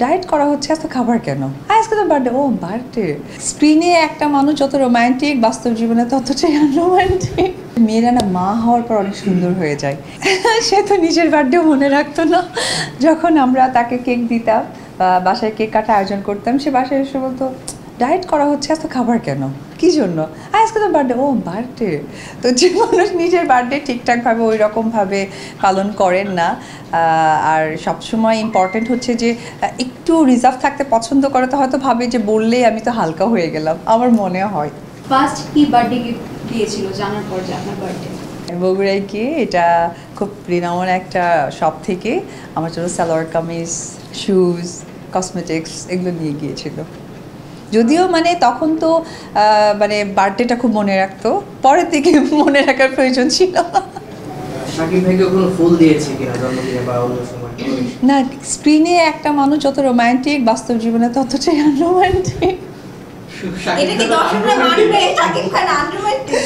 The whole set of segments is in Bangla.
ডায়েট করা হচ্ছে এত খাবার কেন? আজকে তো বার্থডে। ও বার্থডে। স্ক্রিনে একটা মানুষ যত রোমান্টিক, বাস্তব জীবনে ততটাই আনরোমান্টিক। মেয়েরা না মা হওয়ার পর অনেক সুন্দর হয়ে যায়। সে তো নিজের বার্থডে মনে রাখতো না। যখন আমরা তাকে কেক দিতাম বা বাসায় কেক কাটা আয়োজন করতাম, সে বাসায় এসে বলতো ডায়েট করা হচ্ছে এত খাবার কেন, কী জন্য? আজকে তো বার্থডে। ও বার্থডে। তো যে মানুষ নিজের বার্থডে ঠিকঠাকভাবে ওই রকমভাবে পালন করেন না, আর সবসময় ইম্পর্টেন্ট হচ্ছে যে একটু রিজার্ভ থাকতে পছন্দ করে, তো হয়তো ভাবে যে বললেই আমি তো হালকা হয়ে গেলাম, আমার মনে হয়। ফার্স্ট কি বার্থডে গিফট দিয়েছিল জানার পর যে আপনার বার্থডে? বগুড়ায় গিয়ে এটা খুব রিনাউন একটা শপ থেকে আমার জন্য সালোয়ার কামিজ, শুজ, কসমেটিক্স এগুলো নিয়ে গিয়েছিল। যদিও মানে তখন তো মানে বার্থডেটা খুব মনে রাখতো, পরের থেকে মনে রাখার প্রয়োজন ছিল। শাকিব ভাইকে কোনো ফুল দিয়েছে কিনা জন্মদিনে বা অন্য সময়? না, স্ক্রিনে একটা মানুষ যত রোমান্টিক, বাস্তব জীবনে ততটাই আনরোমান্টিক। এটা কি দর্শকরা মানবে শাকিব খান আনরোমান্টিক?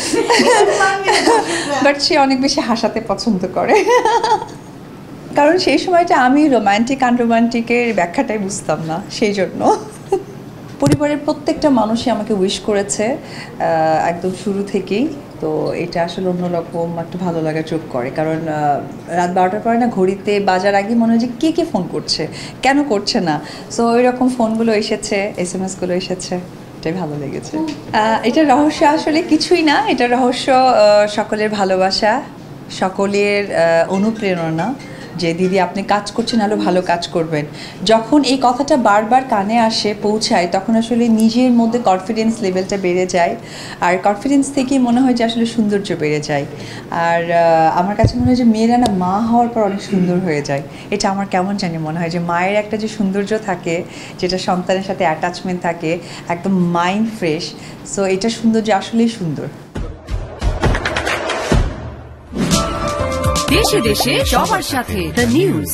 বাট সে অনেক বেশি হাসাতে পছন্দ করে, কারণ সেই সময়টা আমি রোমান্টিক আনরোমান্টিকের ব্যাখ্যাটাই বুঝতাম না, সেই জন্য। পরিবারের প্রত্যেকটা মানুষই আমাকে উইশ করেছে একদম শুরু থেকেই। তো এটা আসলে অন্যরকম একটা ভালো লাগা যোগ করে, কারণ রাত 12টার পরে না ঘড়িতে বাজার আগে মনে হয় যে কে ফোন করছে, কেন করছে না। সো ওই রকম ফোনগুলো এসেছে, SMS-গুলো এসেছে, এটাই ভালো লেগেছে। এটা রহস্য আসলে কিছুই না, এটা রহস্য সকলের ভালোবাসা, সকলের অনুপ্রেরণা যে দিদি আপনি কাজ করছেন, আরও ভালো কাজ করবেন। যখন এই কথাটা বারবার কানে আসে, পৌঁছায়, তখন আসলে নিজের মধ্যে কনফিডেন্স লেভেলটা বেড়ে যায়, আর কনফিডেন্স থেকেই মনে হয় যে আসলে সৌন্দর্য বেড়ে যায়। আর আমার কাছে মনে হয় যে মেয়েরা না মা হওয়ার পর অনেক সুন্দর হয়ে যায়। এটা আমার কেমন জানি মনে হয় যে মায়ের একটা যে সৌন্দর্য থাকে, যেটা সন্তানের সাথে অ্যাটাচমেন্ট থাকে, একদম মাইন্ড ফ্রেশ। সো এটা সৌন্দর্য আসলেই সুন্দর। দেশে দেশে সবার সাথে দ্য নিউজ।